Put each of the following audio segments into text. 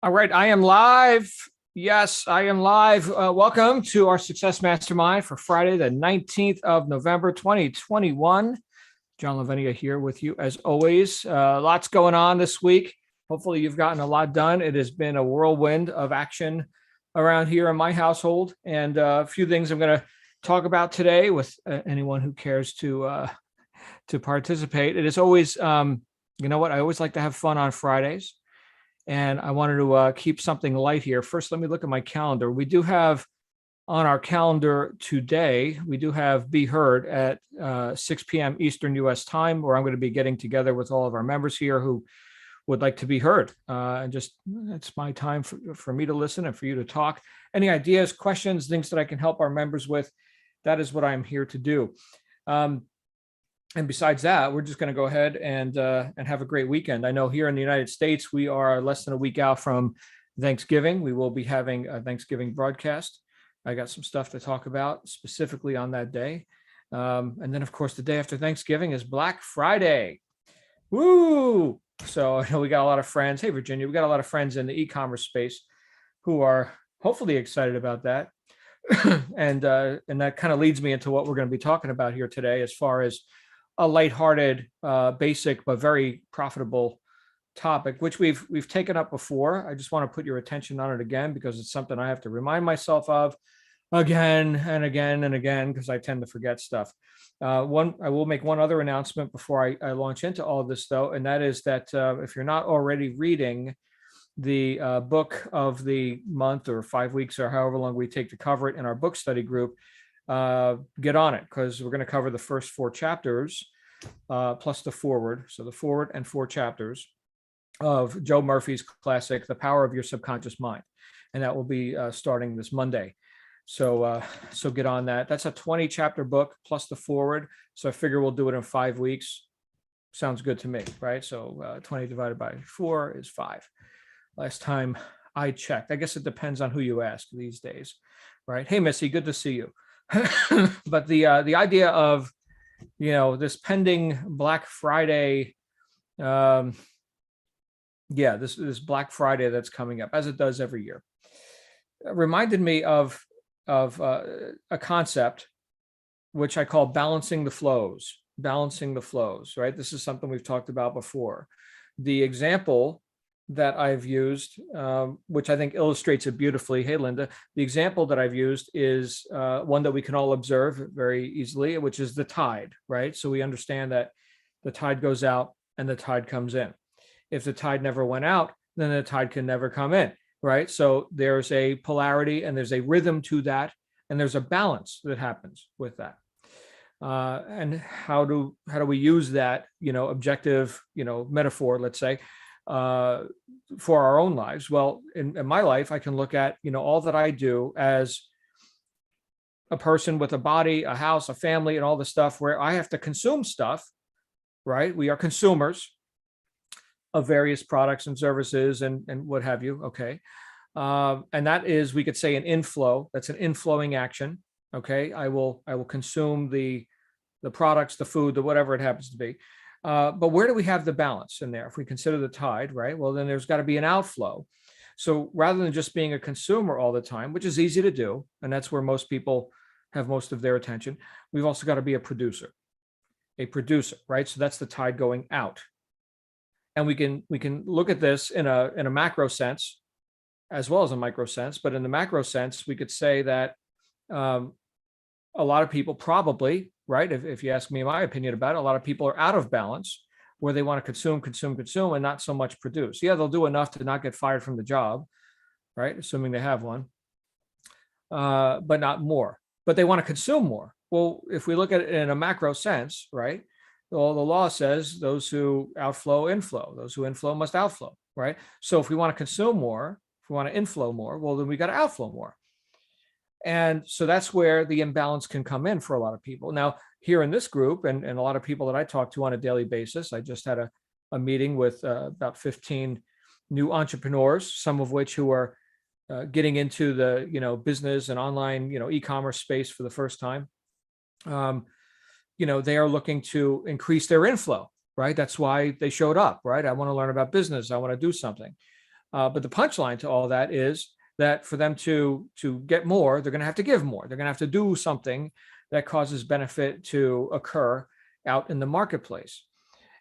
All right, I am live. Yes, I am live. Welcome to our Success Mastermind for Friday, the 19th of November, 2021. John Lavenia here with you as always. Lots going on this week. Hopefully you've gotten a lot done. It has been a whirlwind of action around here in my household, and a few things I'm going to talk about today with anyone who cares to participate. It is always, you know what? I always like to have fun on Fridays. And I wanted to keep something light here. First, let me look at my calendar. We do have on our calendar today, we do have Be Heard at 6 p.m. Eastern U.S. time, where I'm going to be getting together with all of our members here who would like to be heard. And just, it's my time for me to listen and for you to talk. Any ideas, questions, things that I can help our members with, that is what I'm here to do. And besides that, we're just going to go ahead and have a great weekend. I know here in the United States, we are less than a week out from Thanksgiving. We will be having a Thanksgiving broadcast. I got some stuff to talk about specifically on that day. And then, of course, the day after Thanksgiving is Black Friday. Woo! So I know we got a lot of friends. Hey, Virginia, we got a lot of friends in the e-commerce space who are hopefully excited about that. And that kind of leads me into what we're going to be talking about here today, as far as a lighthearted, basic, but very profitable topic, which we've taken up before. I just want to put your attention on it again, because it's something I have to remind myself of again and again and again, because I tend to forget stuff. I will make one other announcement before I launch into all of this, though, and that is that if you're not already reading the book of the month, or 5 weeks, or however long we take to cover it in our book study group, get on it, because we're going to cover the first 4 chapters plus the forward. So the forward and 4 chapters of Joe Murphy's classic, The Power of Your Subconscious Mind. And that will be starting this Monday. So get on that. That's a 20 chapter book plus the forward. So I figure we'll do it in 5 weeks. Sounds good to me, right? So 20 divided by 4 is 5. Last time I checked. I guess it depends on who you ask these days, right? Hey, Missy, good to see you. But the idea of, this pending Black Friday, this Black Friday that's coming up, as it does every year, reminded me of a concept which I call balancing the flows. Balancing the flows, right? This is something we've talked about before. The example that I've used, which I think illustrates it beautifully. Hey, Linda, the example that I've used is one that we can all observe very easily, which is the tide, right? So we understand that the tide goes out and the tide comes in. If the tide never went out, then the tide can never come in, right? So there's a polarity and there's a rhythm to that, and there's a balance that happens with that. And how do we use that, objective, metaphor, let's say, for our own lives? Well, in my life, I can look at, all that I do as a person with a body, a house, a family, and all the stuff where I have to consume stuff, right? We are consumers of various products and services and what have you. Okay. And that is, we could say, an inflow. That's an inflowing action. Okay. I will consume the products, the food, the whatever it happens to be. But where do we have the balance in there? If we consider the tide, right? Well, then there's got to be an outflow. So rather than just being a consumer all the time, which is easy to do, and that's where most people have most of their attention, we've also got to be a producer, right? So that's the tide going out. And we can look at this in a macro sense as well as a micro sense. But in the macro sense, we could say that a lot of people probably, right, if you ask me my opinion about it, a lot of people are out of balance, where they want to consume and not so much produce. Yeah, they'll do enough to not get fired from the job, right, assuming they have one, but not more. But they want to consume more. Well, if we look at it in a macro sense, right, well, the law says those who outflow inflow, those who inflow must outflow, right? So if we want to consume more, if we want to inflow more, well, then we got to outflow more. And so that's where the imbalance can come in for a lot of people. Now, here in this group, and a lot of people that I talk to on a daily basis, I just had a meeting with about 15 new entrepreneurs, some of which who are getting into the business and online e-commerce space for the first time. They are looking to increase their inflow, right? That's why they showed up, right? I want to learn about business. I want to do something. But the punchline to all that is that for them to get more, they're going to have to give more. They're going to have to do something that causes benefit to occur out in the marketplace.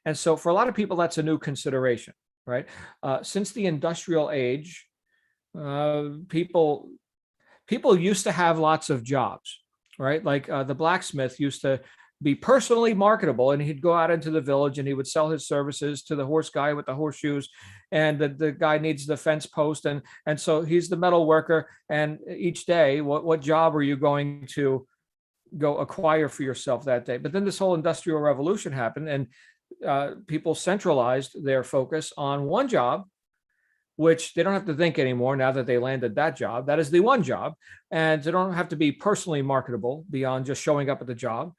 And so for a lot of people, that's a new consideration, right? Since the industrial age, people used to have lots of jobs, right? Like the blacksmith used to be personally marketable, and he'd go out into the village and he would sell his services to the horse guy with the horseshoes, and the guy needs the fence post, and so he's the metal worker. And each day, what job are you going to go acquire for yourself that day? But then this whole industrial revolution happened, and people centralized their focus on one job, which they don't have to think anymore now that they landed that job. That is the one job. And they don't have to be personally marketable beyond just showing up at the job.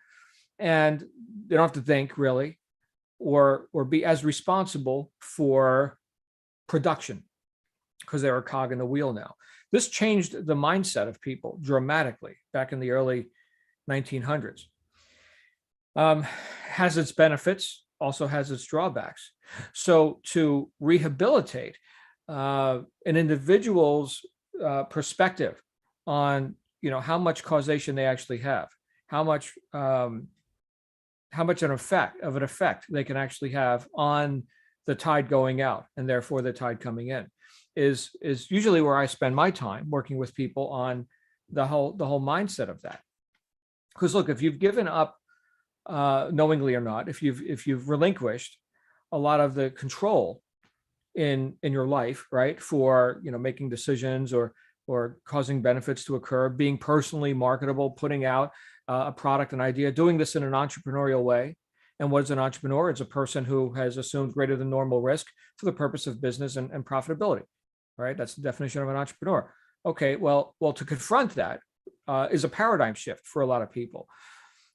And they don't have to think really, or be as responsible for production, because they're a cog in the wheel now. This changed the mindset of people dramatically back in the early 1900s. Has its benefits, also has its drawbacks. So to rehabilitate an individual's perspective on, how much causation they actually have, how much an effect they can actually have on the tide going out, and therefore the tide coming in, is usually where I spend my time working with people on the whole mindset of that. Because look, if you've given up, knowingly or not, if you've relinquished a lot of the control in your life, right, for making decisions or causing benefits to occur, being personally marketable, putting out a product, an idea, doing this in an entrepreneurial way. And what is an entrepreneur? It's a person who has assumed greater than normal risk for the purpose of business and profitability, right? That's the definition of an entrepreneur. Okay, well, to confront that is a paradigm shift for a lot of people.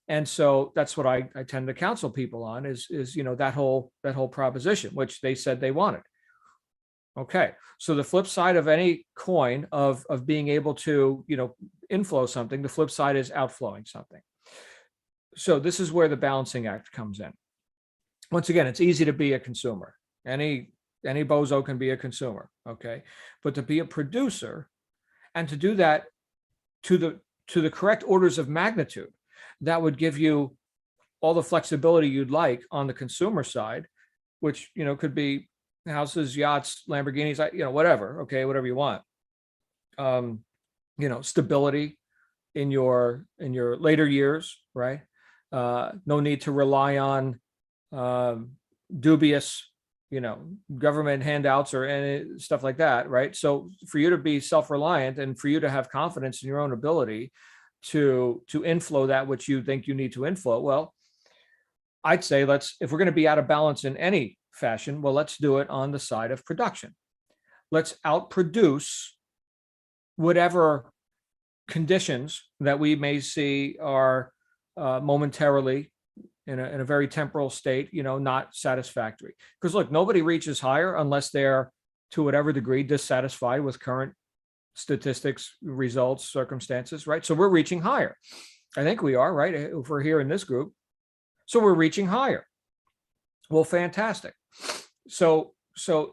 And so that's what I tend to counsel people on is that whole proposition, which they said they wanted. Okay, so the flip side of any coin of being able to inflow something, the flip side is outflowing something. So this is where the balancing act comes in. Once again, it's easy to be a consumer. Any bozo can be a consumer, okay? But to be a producer and to do that to the correct orders of magnitude, that would give you all the flexibility you'd like on the consumer side, which could be houses, yachts, Lamborghinis, whatever, okay, whatever you want. Stability in your later years, right? No need to rely on dubious, government handouts or any stuff like that, right? So for you to be self-reliant and for you to have confidence in your own ability to inflow that which you think you need to inflow, well, I'd say if we're going to be out of balance in any fashion, well, let's do it on the side of production. Let's outproduce whatever conditions that we may see are momentarily in a very temporal state, not satisfactory. Because look, nobody reaches higher unless they're to whatever degree dissatisfied with current statistics, results, circumstances, right? So we're reaching higher. I think we are, right? If we're here in this group. So we're reaching higher. Well, fantastic. So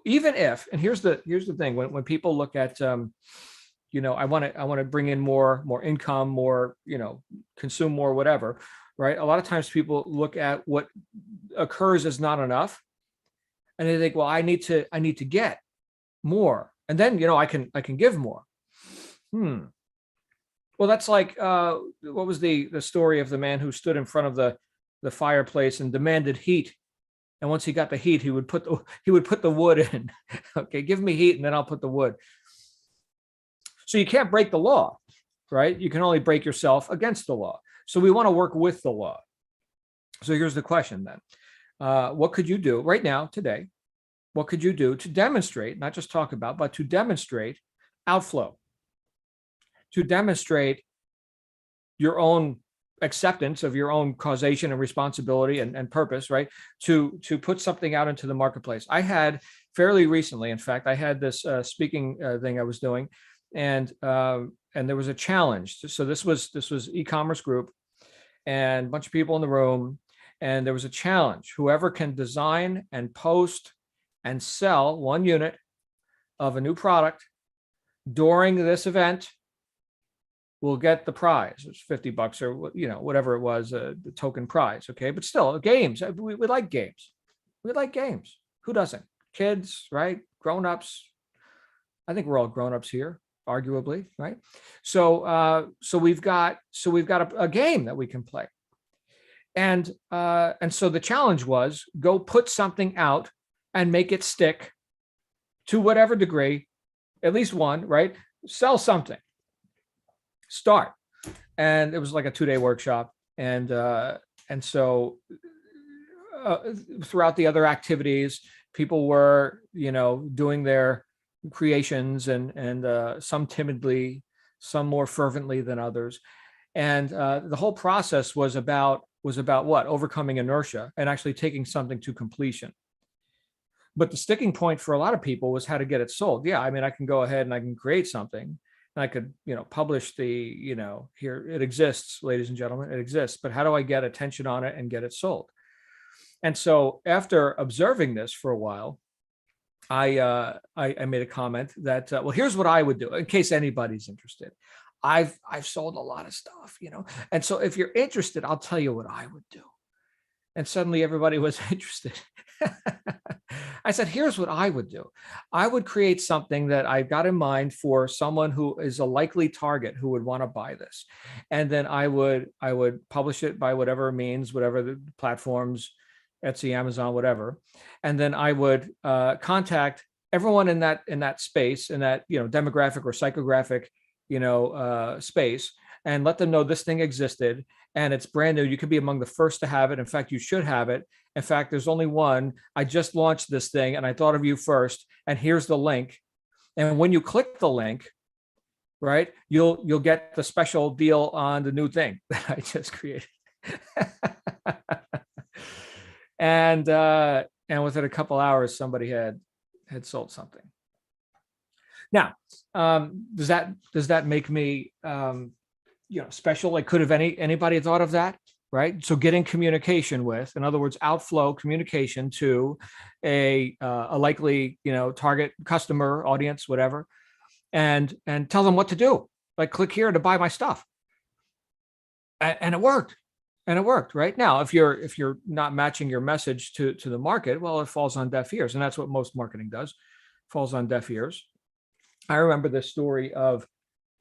even if, and here's the thing, when people look at, I want to bring in more income, more, consume more, whatever, right? A lot of times people look at what occurs as not enough, and they think, well, I need to get more, and then I can give more. Well, that's like what was the story of the man who stood in front of the fireplace and demanded heat, and once he got the heat, he would put the wood in. Okay, give me heat, and then I'll put the wood. So you can't break the law, right? You can only break yourself against the law. So we want to work with the law. So here's the question then. What could you do right now, today? What could you do to demonstrate, not just talk about, but to demonstrate outflow, to demonstrate your own acceptance of your own causation and responsibility and purpose, right? To put something out into the marketplace. I had fairly recently, in fact, I had this speaking thing I was doing, and there was a challenge. So this was e-commerce group and a bunch of people in the room, and there was a challenge. Whoever can design and post and sell one unit of a new product during this event will get the prize. It's $50 or, whatever it was, the token prize. Okay. But still, games, we like games. We like games. Who doesn't? Kids, right? Grown-ups. I think we're all grown-ups here, arguably, right? So we've got a game that we can play. And so the challenge was go put something out and make it stick to whatever degree, at least one, right? Sell something. Start. And it was like a 2-day workshop. And so throughout the other activities, people were, doing their creations and some timidly, some more fervently than others. And the whole process was about what? Overcoming inertia and actually taking something to completion. But the sticking point for a lot of people was how to get it sold. Yeah, I mean, I can go ahead and I can create something and I could, publish the, here it exists, ladies and gentlemen, it exists, but how do I get attention on it and get it sold? And so after observing this for a while, I made a comment that, well, here's what I would do in case anybody's interested. I've sold a lot of stuff, and so if you're interested, I'll tell you what I would do. And suddenly everybody was interested. I said, here's what I would do. I would create something that I've got in mind for someone who is a likely target who would want to buy this. And then I would publish it by whatever means, whatever the platforms, Etsy, Amazon, whatever. And then I would contact everyone in that space, in that, demographic or psychographic, space, and let them know this thing existed and it's brand new. You could be among the first to have it. In fact, you should have it. In fact, there's only one. I just launched this thing and I thought of you first. And here's the link. And when you click the link, right, you'll get the special deal on the new thing that I just created. And within a couple hours, somebody had sold something. Now, does that make me, special? Like, could have anybody thought of that, right? So getting communication with, in other words, outflow communication to a likely, target customer, audience, whatever, and tell them what to do. Like, click here to buy my stuff, and it worked. And it worked. Right now, if you're not matching your message to the market, well, it falls on deaf ears, and that's what most marketing does, falls on deaf ears. I remember the story of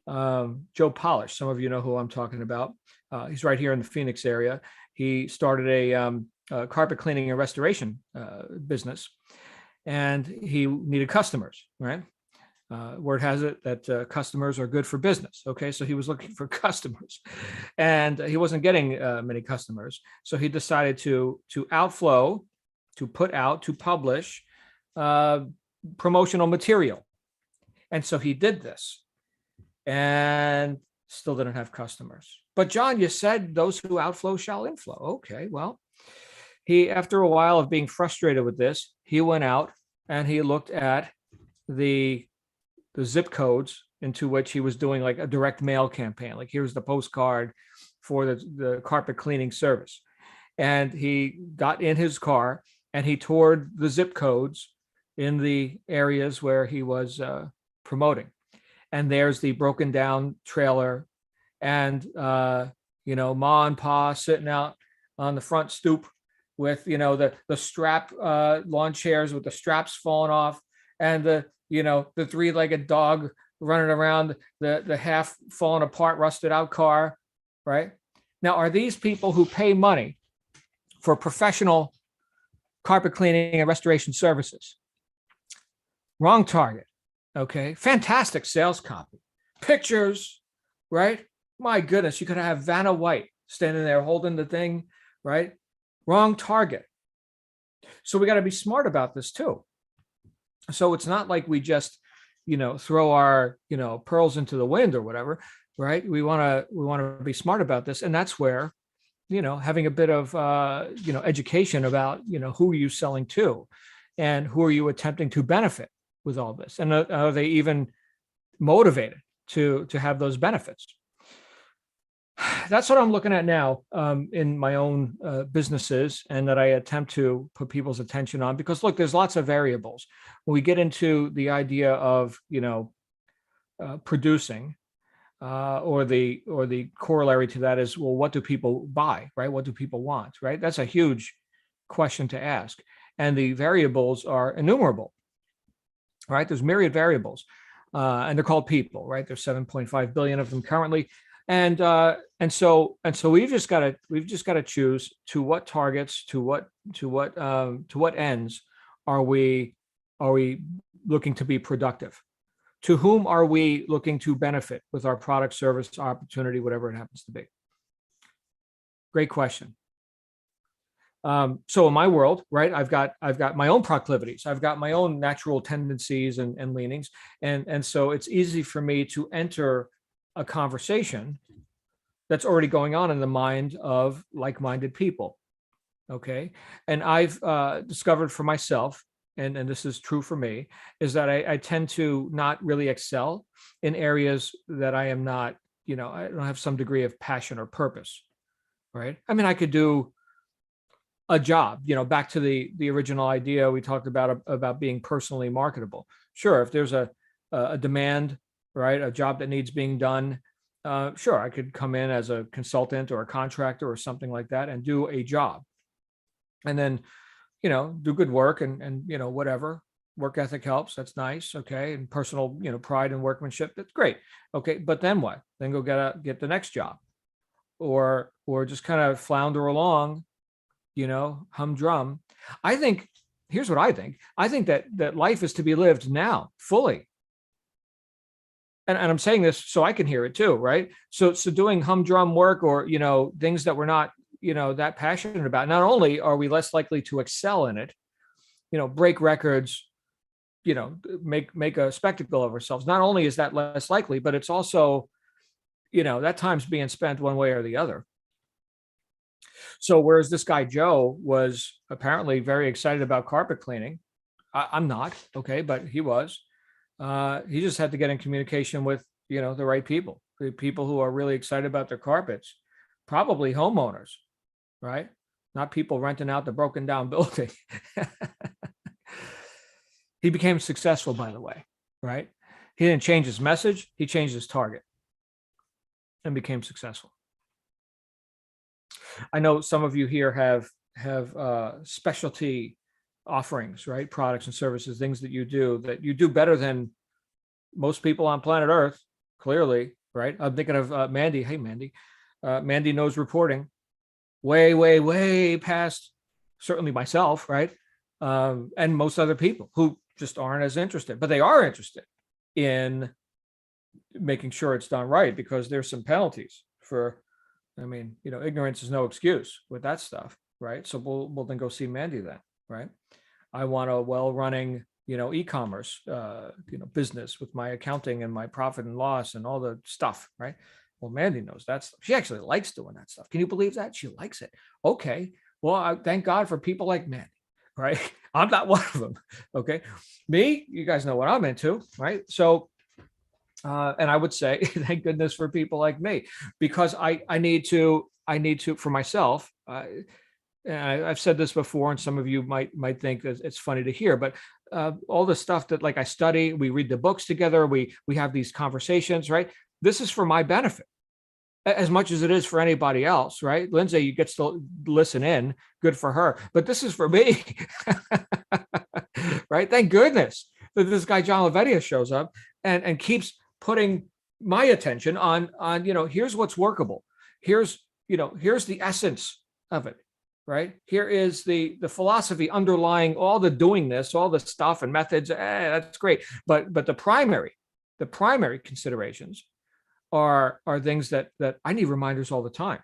Joe Polish. Some of you know who I'm talking about. He's right here in the Phoenix area. He started a carpet cleaning and restoration business, and he needed customers. Right. Word has it that customers are good for business. Okay, so he was looking for customers, and he wasn't getting many customers. So he decided to outflow, to put out, to publish promotional material. And so he did this and still didn't have customers. But John, you said those who outflow shall inflow. Okay, well, he, after a while of being frustrated with this, he went out and he looked at the zip codes into which he was doing like a direct mail campaign. Like, here's the postcard for the carpet cleaning service. And he got in his car and he toured the zip codes in the areas where he was promoting. And there's the broken down trailer and, ma and pa sitting out on the front stoop with, the strap lawn chairs with the straps falling off, and the three-legged dog running around the half fallen apart, rusted out car, right? Now, are these people who pay money for professional carpet cleaning and restoration services? Wrong target. Okay. Fantastic sales copy. Pictures, right? My goodness, you could have Vanna White standing there holding the thing, right? Wrong target. So we got to be smart about this too. So it's not like we just, throw our, pearls into the wind or whatever, right? We want to be smart about this. And that's where, having a bit of, education about, who are you selling to and who are you attempting to benefit with all this? And are they even motivated to have those benefits? That's what I'm looking at now in my own businesses, and that I attempt to put people's attention on. Because look, there's lots of variables when we get into the idea of producing, or the corollary to that is, well, what do people buy, right? What do people want, right? That's a huge question to ask, and the variables are innumerable, right? There's myriad variables, and they're called people, right? There's 7.5 billion of them currently, and so we've just got to choose to what targets, to what ends are we looking to be productive. To whom are we looking to benefit with our product, service, opportunity, whatever it happens to be? Great question. So in my world, right, I've got my own proclivities, I've got my own natural tendencies and leanings, and so it's easy for me to enter a conversation that's already going on in the mind of like-minded people. Okay, and I've discovered for myself, and this is true for me, is that I tend to not really excel in areas that I am not, I don't have some degree of passion or purpose, right? I mean, I could do a job, back to the original idea we talked about being personally marketable. Sure, if there's a demand, right, a job that needs being done, sure, I could come in as a consultant or a contractor or something like that and do a job, and then do good work, and whatever. Work ethic helps, that's nice, okay, and personal pride and workmanship, that's great, okay. But then what? Then go get the next job, or just kind of flounder along, humdrum. I think, here's what I think that life is to be lived now fully, and I'm saying this so I can hear it too, right? So doing humdrum work, or things that we're not that passionate about, not only are we less likely to excel in it, break records, make a spectacle of ourselves, not only is that less likely, but it's also that time's being spent one way or the other. So whereas this guy Joe was apparently very excited about carpet cleaning, I'm not, okay, but he was. He just had to get in communication with the right people, the people who are really excited about their carpets, probably homeowners, right? Not people renting out the broken down building. He became successful, by the way, right? He didn't change his message, he changed his target and became successful. I know some of you here have specialty offerings, right? Products and services, things that you do better than most people on planet Earth, clearly, right? I'm thinking of Mandy. Hey, Mandy. Mandy knows reporting way, way, way past certainly myself, right? And most other people who just aren't as interested, but they are interested in making sure it's done right, because there's some penalties for, I mean, ignorance is no excuse with that stuff, right? So we'll then go see Mandy then, right? I want a well-running, e-commerce, business with my accounting and my profit and loss and all the stuff, right? Well, Mandy knows that stuff. She actually likes doing that stuff. Can you believe that? She likes it. Okay. Well, thank God for people like Mandy, right? I'm not one of them. Okay. Me, you guys know what I'm into, right? So, and I would say, thank goodness for people like me, because I need to, for myself, and I've said this before, and some of you might think that it's funny to hear, but all the stuff that, like, I study, we read the books together, we have these conversations, right? This is for my benefit as much as it is for anybody else, right? Lindsay, you get to listen in, good for her, but this is for me, right? Thank goodness that this guy John Lavenia shows up and keeps putting my attention on here's what's workable, here's the essence of it, right? Here is the philosophy underlying all the doing this, all the stuff and methods. That's great, but the primary considerations are things that I need reminders all the time.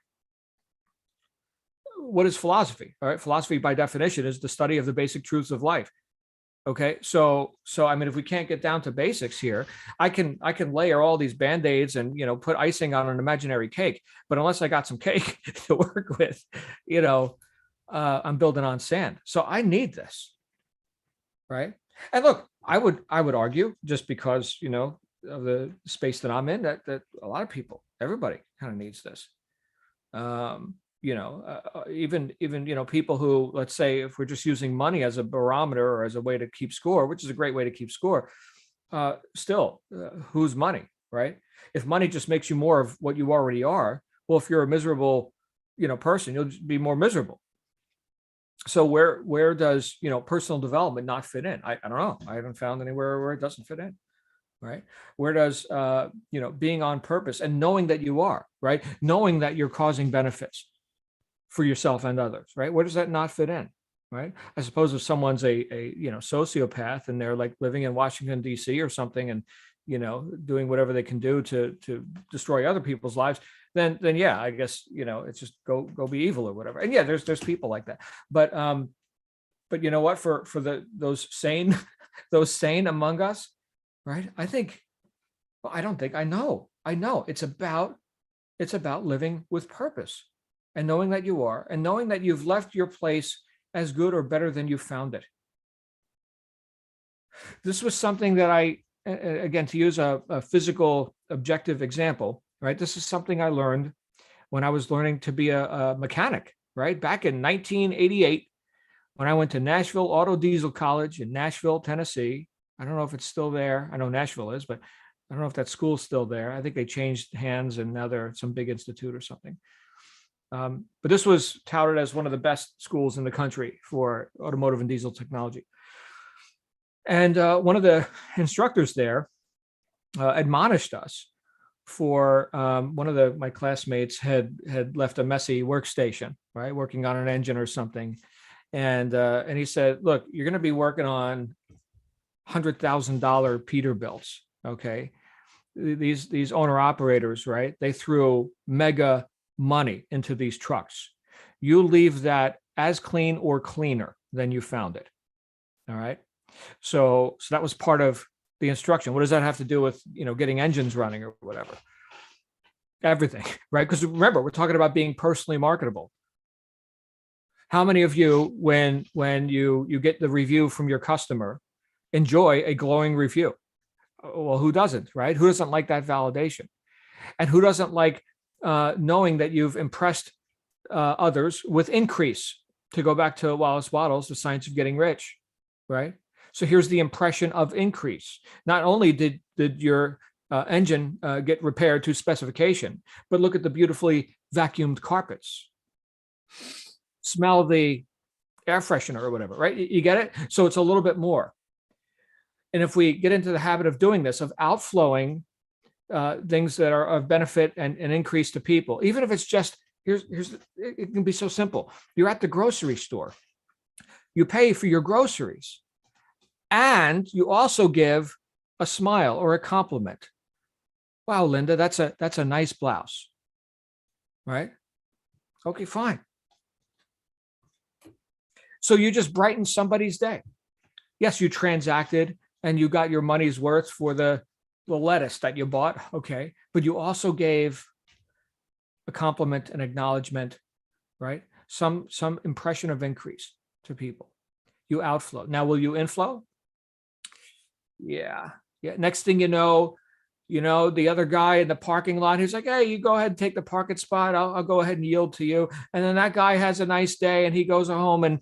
What is philosophy? All right, philosophy by definition is the study of the basic truths of life. Okay, so I mean, if we can't get down to basics here, I can layer all these band-aids and put icing on an imaginary cake, but unless I got some cake to work with, I'm building on sand. So I need this, right? And look, I would argue, just because of the space that I'm in, that a lot of people, everybody kind of needs this. Even people who, let's say, if we're just using money as a barometer or as a way to keep score, which is a great way to keep score, whose money, right? If money just makes you more of what you already are, well, if you're a miserable, person, you'll just be more miserable. So where does, personal development not fit in? I don't know. I haven't found anywhere where it doesn't fit in. Right? Where does, being on purpose and knowing that you are, right? Knowing that you're causing benefits for yourself and others, right? Where does that not fit in? Right? I suppose if someone's a sociopath and they're like living in Washington, D.C. or something, and, doing whatever they can do to destroy other people's lives, then yeah, I guess, it's just go be evil or whatever. And yeah, there's people like that. But you know what, for those sane those sane among us, right? I know it's about living with purpose and knowing that you are, and knowing that you've left your place as good or better than you found it. This was something that again, to use a physical objective example, right? This is something I learned when I was learning to be a mechanic, right? Back in 1988, when I went to Nashville Auto Diesel College in Nashville, Tennessee. I don't know if it's still there. I know Nashville is, but I don't know if that school's still there. I think they changed hands and now they're some big institute or something. But this was touted as one of the best schools in the country for automotive and diesel technology. And one of the instructors there admonished us for one of my classmates had left a messy workstation, right, working on an engine or something. And he said, look, you're going to be working on $100,000 Peterbilts. Okay. These owner operators, right? They threw mega money into these trucks. You leave that as clean or cleaner than you found it. All right. So that was part of the instruction. What does that have to do with, getting engines running or whatever? Everything, right? Because remember, we're talking about being personally marketable. How many of you, when you get the review from your customer, enjoy a glowing review? Well, who doesn't, right? Who doesn't like that validation? And who doesn't like knowing that you've impressed others with increase? To go back to Wallace Wattles, The Science of Getting Rich, right? So here's the impression of increase. Not only did your engine get repaired to specification, but look at the beautifully vacuumed carpets. Smell the air freshener or whatever, right? You get it? So it's a little bit more. And if we get into the habit of doing this, of outflowing things that are of benefit and increase to people, even if it's just, it can be so simple. You're at the grocery store. You pay for your groceries. And you also give a smile or a compliment. Wow, Linda, that's a nice blouse. Right? Okay, fine. So you just brightened somebody's day. Yes, you transacted and you got your money's worth for the lettuce that you bought. Okay. But you also gave a compliment, an acknowledgement, right? Some impression of increase to people. You outflow. Now, will you inflow? Yeah. Next thing you know, the other guy in the parking lot, he's like, hey, you go ahead and take the parking spot. I'll go ahead and yield to you. And then that guy has a nice day and he goes home and,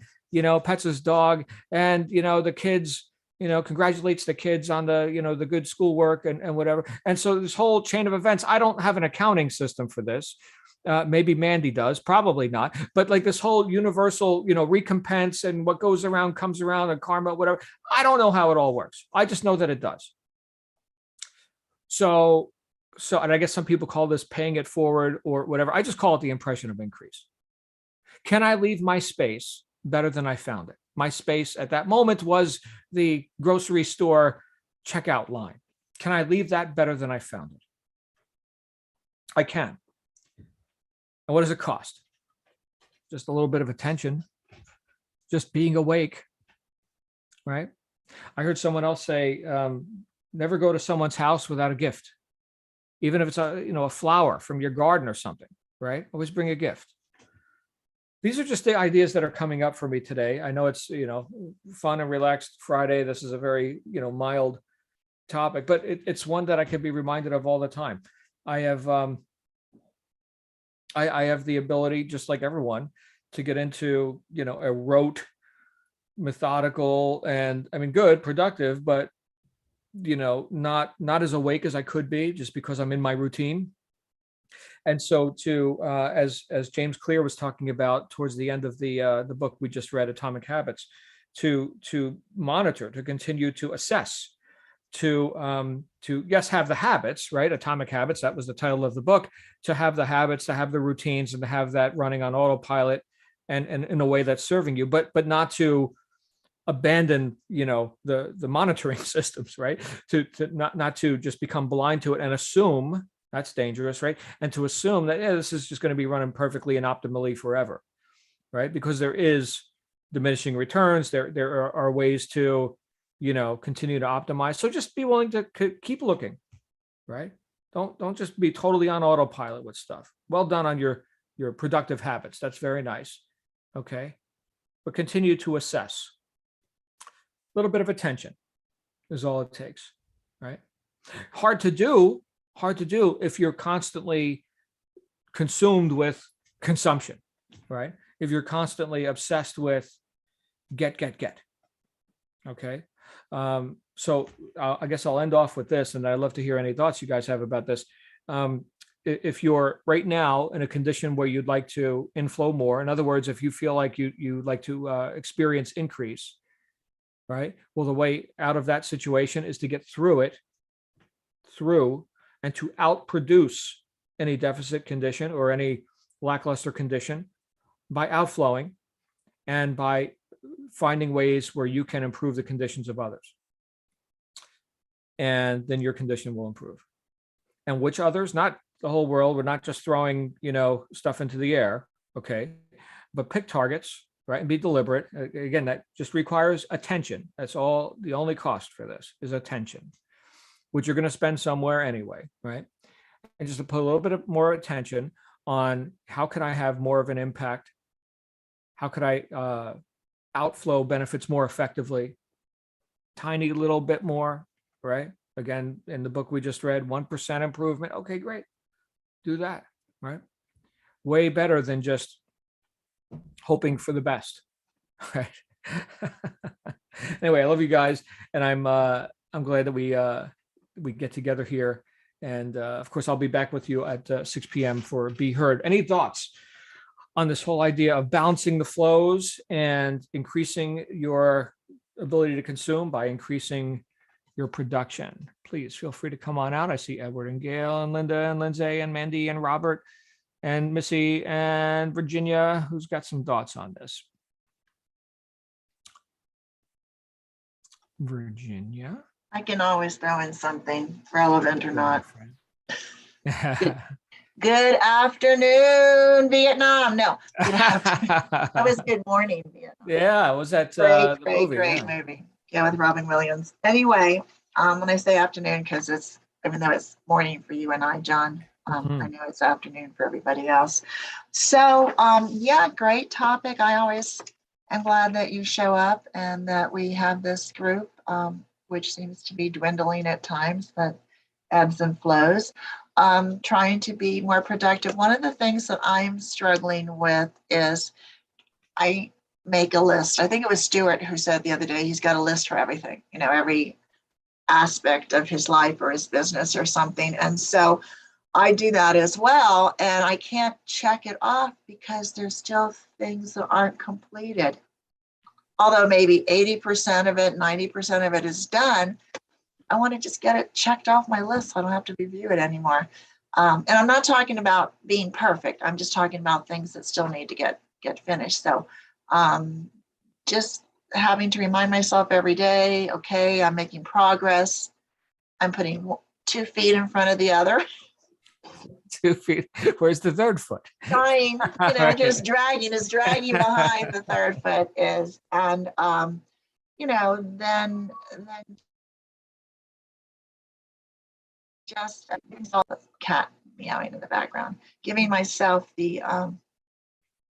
pets his dog, and, the kids, congratulates the kids on the, the good schoolwork and whatever. And so this whole chain of events, I don't have an accounting system for this. Maybe Mandy does, probably not. But like this whole universal, recompense and what goes around comes around and karma, whatever. I don't know how it all works. I just know that it does. So, and I guess some people call this paying it forward or whatever. I just call it the impression of increase. Can I leave my space better than I found it? My space at that moment was the grocery store checkout line. Can I leave that better than I found it? I can. And what does it cost? Just a little bit of attention, just being awake, right? I heard someone else say, never go to someone's house without a gift, even if it's a flower from your garden or something, right? Always bring a gift. These are just the ideas that are coming up for me today. I know it's, fun and relaxed Friday. This is a very, mild topic, but it's one that I could be reminded of all the time. I have I have the ability, just like everyone, to get into, a rote, methodical, and I mean, good, productive, but, not as awake as I could be just because I'm in my routine. And so as James Clear was talking about towards the end of the book we just read, Atomic Habits, to monitor, to continue to assess, to yes, have the habits, right? Atomic Habits, that was the title of the book, to have the habits, to have the routines, and to have that running on autopilot and in a way that's serving you, but not to abandon, the monitoring systems, right? To not to just become blind to it and assume that's dangerous, right? And to assume that, yeah, this is just going to be running perfectly and optimally forever, right? Because there is diminishing returns. There are ways to, continue to optimize. So just be willing to keep looking, right? Don't just be totally on autopilot with stuff. Well done on your productive habits. That's very nice. Okay. But continue to assess. A little bit of attention is all it takes, right? Hard to do if you're constantly consumed with consumption, right? If you're constantly obsessed with get. Okay. So I guess I'll end off with this, and I'd love to hear any thoughts you guys have about this. If you're right now in a condition where you'd like to inflow more, in other words, if you feel like you'd like to experience increase, right? Well, the way out of that situation is to get through and to outproduce any deficit condition or any lackluster condition by outflowing and by finding ways where you can improve the conditions of others. And then your condition will improve. And which others? Not the whole world. We're not just throwing, stuff into the air, okay? But pick targets, right? And be deliberate. Again, that just requires attention. That's all. The only cost for this is attention, which you're going to spend somewhere anyway, right? And just to put a little bit of more attention on how can I have more of an impact? How could I outflow benefits more effectively? Tiny little bit more, right? Again, in the book we just read, 1% improvement. Okay, great. Do that, right? Way better than just hoping for the best, right? Anyway, I love you guys, and I'm glad that we get together here. And of course, I'll be back with you at 6 p.m. for Be Heard. Any thoughts on this whole idea of balancing the flows and increasing your ability to consume by increasing your production? Please feel free to come on out. I see Edward and Gail and Linda and Lindsay and Mandy and Robert and Missy and Virginia, who's got some thoughts on this. Virginia? I can always throw in something relevant or not. Good afternoon, Vietnam. No, that was Good Morning, Vietnam. Yeah, was that great movie. Yeah, with Robin Williams. Anyway, when I say afternoon, because even though it's morning for you and I, John, I know it's afternoon for everybody else. So, yeah, great topic. I always am glad that you show up and that we have this group, which seems to be dwindling at times, but ebbs and flows. Trying to be more productive. One of the things that I'm struggling with is I make a list. I think it was Stuart who said the other day he's got a list for everything, every aspect of his life or his business or something. And so I do that as well. And I can't check it off because there's still things that aren't completed. Although maybe 80% of it, 90% of it is done, I want to just get it checked off my list so I don't have to review it anymore. And I'm not talking about being perfect. I'm just talking about things that still need to get finished. So just having to remind myself every day, okay, I'm making progress. I'm putting 2 feet in front of the other. 2 feet. Where's the third foot? Trying, just dragging behind the third foot is. And, then just cat meowing in the background, giving myself the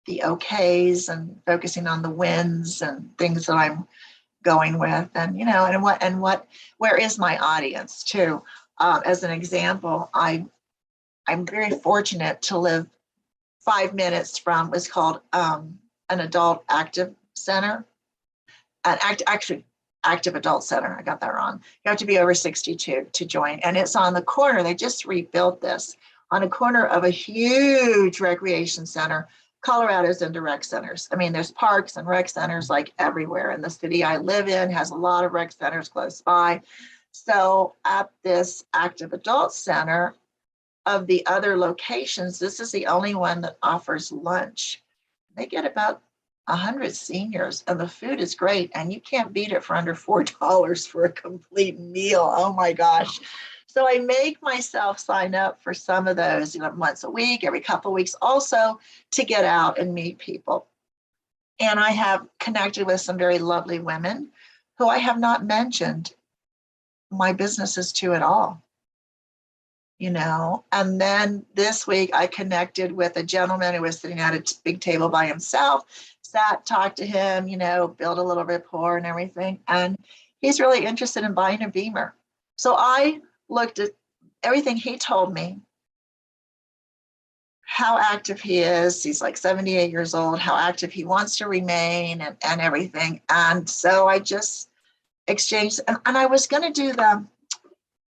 okays and focusing on the wins and things that I'm going with, and where is my audience too? As an example, I'm very fortunate to live 5 minutes from, was called an adult active center, actually active adult center. I got that wrong. You have to be over 62 to join. And it's on the corner. They just rebuilt this on a corner of a huge recreation center. Colorado's into rec centers. I mean, there's parks and rec centers like everywhere. And the city I live in has a lot of rec centers close by. So at this active adult center, of the other locations, this is the only one that offers lunch. They get about 100 seniors, and the food is great, and you can't beat it for under $4 for a complete meal. Oh my gosh. So I make myself sign up for some of those, once a week, every couple of weeks, also to get out and meet people. And I have connected with some very lovely women who I have not mentioned my businesses to at all. And then this week I connected with a gentleman who was sitting at a big table by himself, talked to him, build a little rapport and everything. And he's really interested in buying a Beamer. So I looked at everything he told me, how active he is. He's like 78 years old, how active he wants to remain and everything. And so I just exchanged, and I was going to do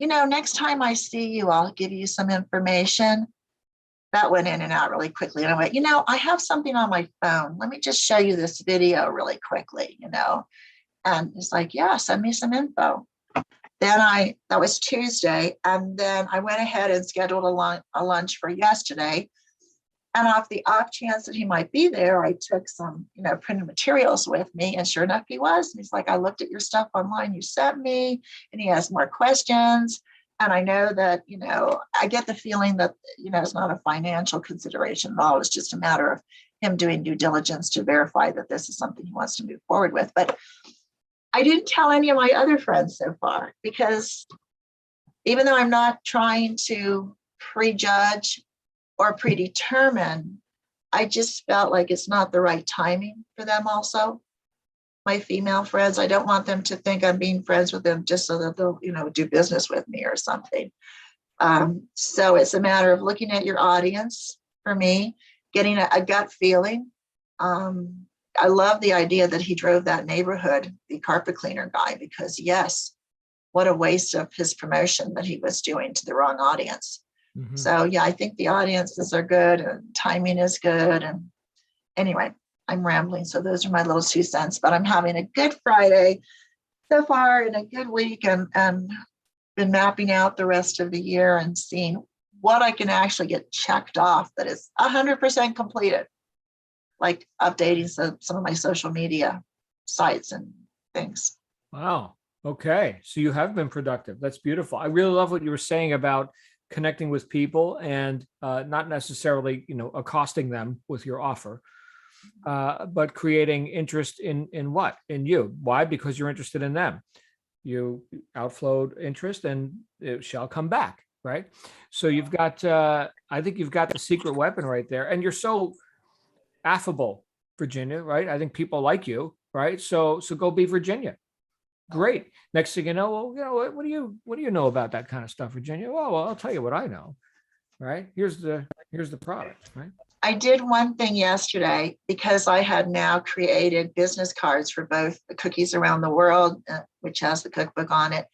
next time I see you, I'll give you some information. That went in and out really quickly. And I went, I have something on my phone. Let me just show you this video really quickly, And he's like, yeah, send me some info. Then that was Tuesday. And then I went ahead and scheduled a lunch for yesterday. And off the off chance that he might be there, I took some, printed materials with me. And sure enough, he was. And he's like, I looked at your stuff online you sent me. And he has more questions. And I know that, I get the feeling that, it's not a financial consideration at all. It's just a matter of him doing due diligence to verify that this is something he wants to move forward with. But I didn't tell any of my other friends so far, because even though I'm not trying to prejudge or predetermine, I just felt like it's not the right timing for them also. My female friends, I don't want them to think I'm being friends with them just so that they'll, do business with me or something. So it's a matter of looking at your audience for me, getting a gut feeling. I love the idea that he drove that neighborhood, the carpet cleaner guy, because yes, what a waste of his promotion that he was doing to the wrong audience. Mm-hmm. So yeah, I think the audiences are good and timing is good. And anyway, I'm rambling. So those are my little 2 cents, but I'm having a good Friday so far and a good week, and been mapping out the rest of the year and seeing what I can actually get checked off that is 100% completed, like updating some of my social media sites and things. Wow. Okay. So you have been productive. That's beautiful. I really love what you were saying about connecting with people and not necessarily, accosting them with your offer, but creating interest in what? In you. Why? Because you're interested in them. You outflowed interest and it shall come back, right? So you've got, I think you've got the secret weapon right there. And you're so affable, Virginia, right? I think people like you, right? So go be Virginia. Great. Next thing you know, well, what do you know about that kind of stuff, Virginia? Well, I'll tell you what I know, right? Here's the product, right? I did one thing yesterday because I had now created business cards for both the Cookies Around the World, which has the cookbook on it,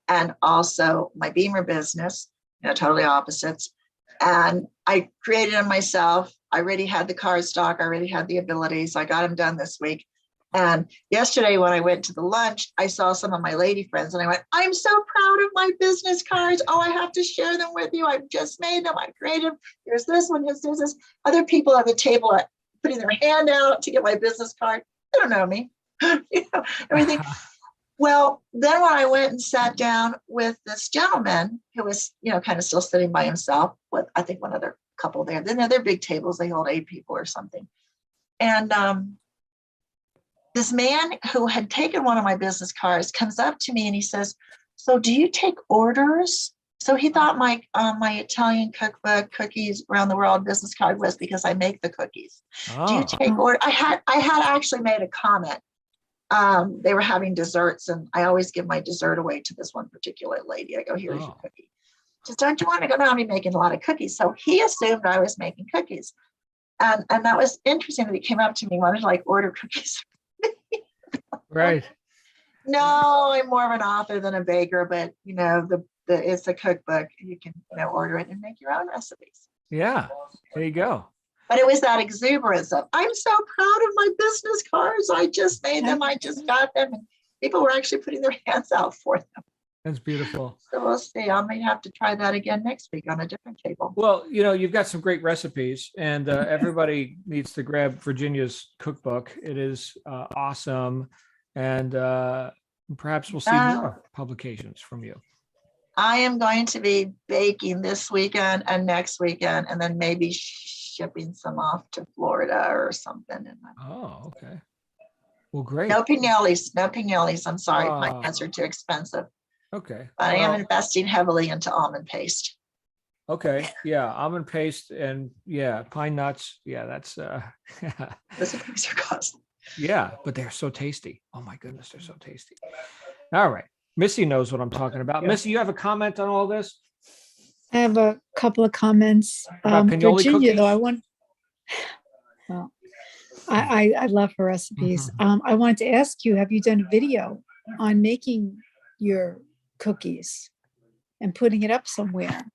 and also my Beamer business, totally opposites. And I created them myself. I already had the card stock. I already had the abilities. I got them done this week. And yesterday when I went to the lunch, I saw some of my lady friends and I went, I'm so proud of my business cards. Oh, I have to share them with you. I've just made them. I created them. Here's this one. Here's this. Other people at the table are putting their hand out to get my business card. They don't know me. Everything. Well, then when I went and sat down with this gentleman who was, kind of still sitting by himself with, I think, one other couple there. Then they're big tables. They hold 8 people or something. And this man who had taken one of my business cards comes up to me and he says, so do you take orders? So he thought my Italian cookbook, Cookies Around the World business card was because I make the cookies. Oh. Do you take orders? I had actually made a comment. They were having desserts and I always give my dessert away to this one particular lady. I go, here's your cookie. Just don't you want to go down and be making a lot of cookies? So he assumed I was making cookies. And that was interesting that he came up to me, wanted to like order cookies. Right. No, I'm more of an author than a baker, but it's a cookbook. You can, order it and make your own recipes. Yeah. There you go. But it was that exuberance of, I'm so proud of my business cards. I just made them. I just got them. And people were actually putting their hands out for them. That's beautiful. So we'll see. I may have to try that again next week on a different table. Well, you've got some great recipes, and everybody needs to grab Virginia's cookbook. It is awesome. And perhaps we'll see more publications from you. I am going to be baking this weekend and next weekend, and then maybe shipping some off to Florida or something. Oh, okay. Well, great. No pinellis. I'm sorry. My pants are too expensive. Okay. But I am investing heavily into almond paste. Okay. Yeah. Almond paste and pine nuts. Yeah. That's Those things are costly. Yeah, but they're so tasty. Oh my goodness, they're so tasty. All right. Missy knows what I'm talking about. Missy, you have a comment on all this? I have a couple of comments. Pinoli Virginia, cookies? Though, I love her recipes. I wanted to ask you, have you done a video on making your cookies and putting it up somewhere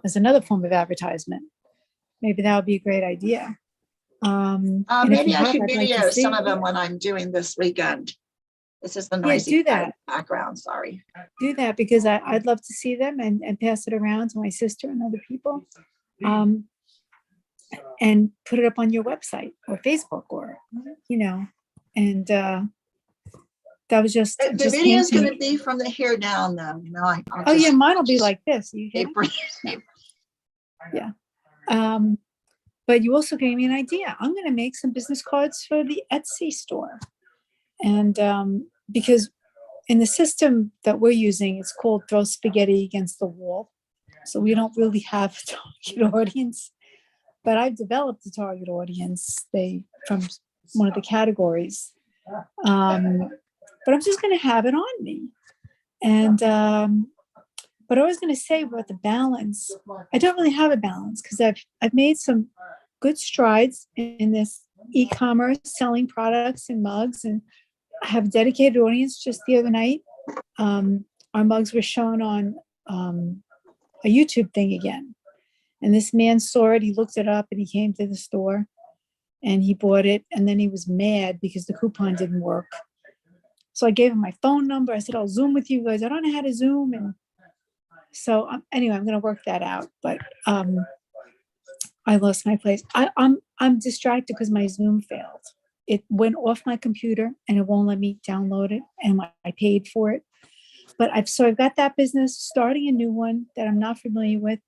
as another form of advertisement? Maybe that would be a great idea. Maybe I should video some of them when I'm doing this weekend. This is the noisy background. Sorry. Do that, because I'd love to see them and pass it around to my sister and other people. And put it up on your website or Facebook or, and that was just. The video is going to be from the hair down, though. Mine will be like this. Yeah. But you also gave me an idea. I'm going to make some business cards for the Etsy store. And because in the system that we're using, it's called Throw Spaghetti Against the Wall. So we don't really have a target audience. But I've developed a target audience from one of the categories. But I'm just going to have it on me. And but I was going to say about the balance. I don't really have a balance because I've made some good strides in this e-commerce, selling products and mugs, and I have a dedicated audience. Just the other night, our mugs were shown on a YouTube thing again, and this man saw it. He looked it up and he came to the store and he bought it, and then he was mad because the coupon didn't work. So I gave him my phone number. I said, I'll Zoom with you guys. I don't know how to Zoom. And so anyway, I'm going to work that out. But I lost my place. I'm distracted because my Zoom failed. It went off my computer and it won't let me download it. And I paid for it. But I've got that business, starting a new one that I'm not familiar with.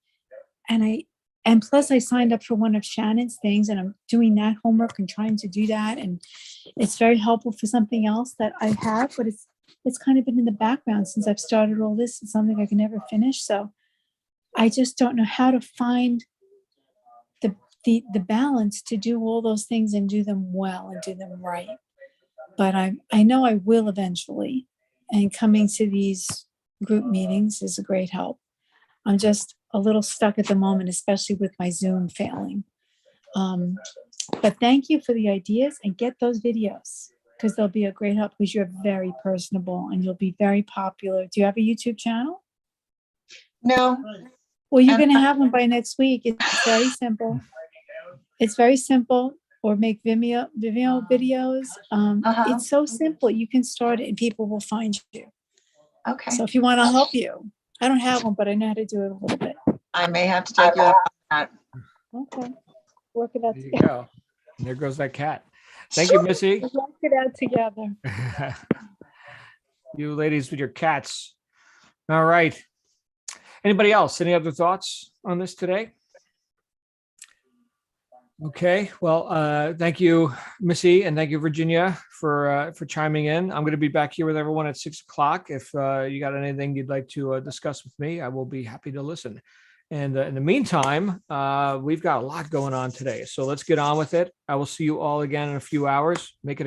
And plus I signed up for one of Shannon's things, and I'm doing that homework and trying to do that. And it's very helpful for something else that I have, but it's kind of been in the background since I've started all this. It's something I can never finish. So I just don't know how to find the balance to do all those things and do them well and do them right. But I know I will eventually. And coming to these group meetings is a great help. I'm just a little stuck at the moment, especially with my Zoom failing. But thank you for the ideas, and get those videos because they'll be a great help, because you're very personable and you'll be very popular. Do you have a YouTube channel? No. Well, you're going to have one by next week. It's very simple. It's very simple. Or make Vimeo videos. It's so simple. You can start it and people will find you. Okay. So if you want, I'll help you. I don't have one, but I know how to do it a little bit. I may have to take you up on that. Okay. Work it out There you together. go. There goes that cat. Thank you, Missy. Work it out together. You ladies with your cats. All right. Anybody else? Any other thoughts on this today? Okay. Well, thank you, Missy, and thank you, Virginia, for chiming in. I'm going to be back here with everyone at 6:00. If you got anything you'd like to discuss with me, I will be happy to listen. And in the meantime, we've got a lot going on today, so let's get on with it. I will see you all again in a few hours. Make it a